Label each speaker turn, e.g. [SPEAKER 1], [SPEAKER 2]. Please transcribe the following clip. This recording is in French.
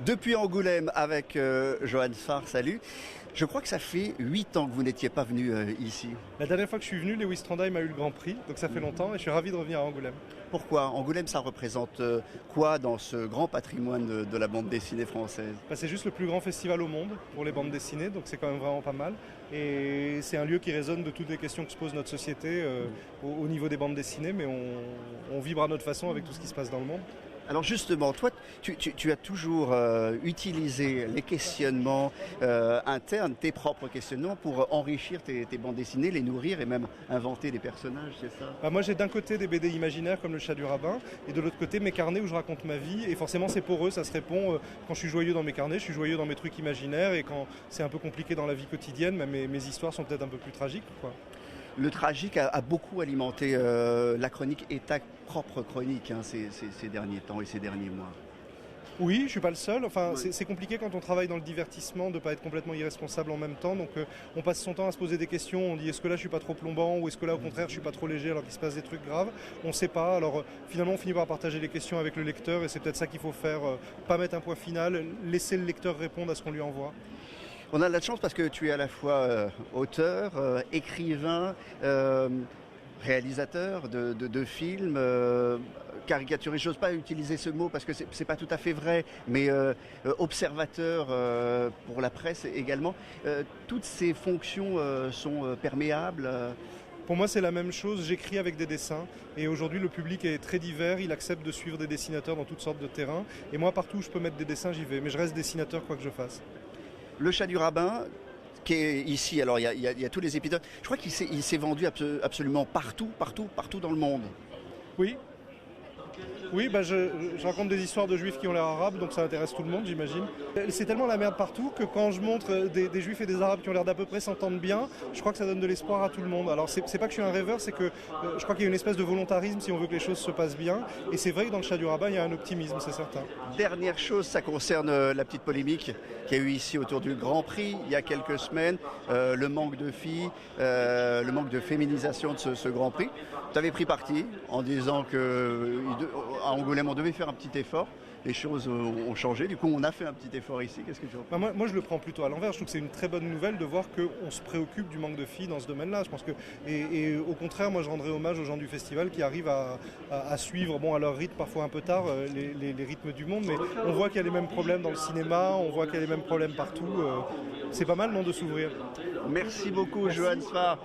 [SPEAKER 1] Depuis Angoulême avec Johan Sfar, salut. Je crois que ça fait 8 ans que vous n'étiez pas venu ici.
[SPEAKER 2] La dernière fois que je suis venu, Lewis Trondheim a eu le Grand Prix, donc ça fait longtemps et je suis ravi de revenir à Angoulême.
[SPEAKER 1] Pourquoi? Angoulême, ça représente quoi dans ce grand patrimoine de la bande dessinée française?
[SPEAKER 2] C'est juste le plus grand festival au monde pour les bandes dessinées, donc c'est quand même vraiment pas mal. Et c'est un lieu qui résonne de toutes les questions que se pose notre société au niveau des bandes dessinées, mais on vibre à notre façon avec tout ce qui se passe dans le monde.
[SPEAKER 1] Alors justement, toi, tu as toujours utilisé les questionnements internes, tes propres questionnements, pour enrichir tes bandes dessinées, les nourrir et même inventer des personnages, c'est ça?
[SPEAKER 2] Moi j'ai d'un côté des BD imaginaires comme Le Chat du Rabbin, et de l'autre côté mes carnets où je raconte ma vie, et forcément c'est pour eux, ça se répond quand je suis joyeux dans mes carnets, je suis joyeux dans mes trucs imaginaires, et quand c'est un peu compliqué dans la vie quotidienne, mes histoires sont peut-être un peu plus tragiques, quoi.
[SPEAKER 1] Le tragique a beaucoup alimenté la chronique et ta propre chronique ces derniers temps et ces derniers mois.
[SPEAKER 2] Oui, je suis pas le seul.
[SPEAKER 1] Oui.
[SPEAKER 2] C'est compliqué quand on travaille dans le divertissement de ne pas être complètement irresponsable en même temps. Donc on passe son temps à se poser des questions. On dit est-ce que là je suis pas trop plombant ou est-ce que là au contraire je suis pas trop léger alors qu'il se passe des trucs graves. On ne sait pas. Alors finalement on finit par partager les questions avec le lecteur et c'est peut-être ça qu'il faut faire. Pas mettre un point final, laisser le lecteur répondre à ce qu'on lui envoie.
[SPEAKER 1] On a de la chance parce que tu es à la fois auteur, écrivain, réalisateur de films, caricaturiste. J'ose pas utiliser ce mot parce que c'est pas tout à fait vrai, mais observateur pour la presse également. Toutes ces fonctions sont perméables.
[SPEAKER 2] Pour moi, c'est la même chose. J'écris avec des dessins. Et aujourd'hui, le public est très divers. Il accepte de suivre des dessinateurs dans toutes sortes de terrains. Et moi, partout où je peux mettre des dessins, j'y vais. Mais je reste dessinateur quoi que je fasse.
[SPEAKER 1] Le Chat du Rabbin, qui est ici, alors il y a tous les épisodes. Je crois qu'il s'est vendu absolument partout dans le monde.
[SPEAKER 2] Oui. Oui, je raconte des histoires de juifs qui ont l'air arabes, donc ça intéresse tout le monde, j'imagine. C'est tellement la merde partout que quand je montre des juifs et des arabes qui ont l'air d'à peu près s'entendre bien, je crois que ça donne de l'espoir à tout le monde. Alors c'est pas que je suis un rêveur, c'est que je crois qu'il y a une espèce de volontarisme si on veut que les choses se passent bien. Et c'est vrai que dans le Chat du Rabbin, il y a un optimisme, c'est certain.
[SPEAKER 1] Dernière chose, ça concerne la petite polémique qu'il y a eu ici autour du Grand Prix il y a quelques semaines, le manque de filles, le manque de féminisation de ce Grand Prix. Tu avais pris parti en disant qu'à Angoulême, on devait faire un petit effort. Les choses ont changé, du coup on a fait un petit effort ici. Qu'est-ce que tu en penses?
[SPEAKER 2] Moi je le prends plutôt à l'envers, je trouve que c'est une très bonne nouvelle de voir qu'on se préoccupe du manque de filles dans ce domaine-là. Je pense que, et au contraire, moi je rendrai hommage aux gens du festival qui arrivent à suivre, à leur rythme parfois un peu tard, les rythmes du monde, mais on voit qu'il y a les mêmes problèmes dans le cinéma, on voit qu'il y a les mêmes problèmes partout. C'est pas mal non de s'ouvrir.
[SPEAKER 1] Merci beaucoup. Merci. Johan Sfar.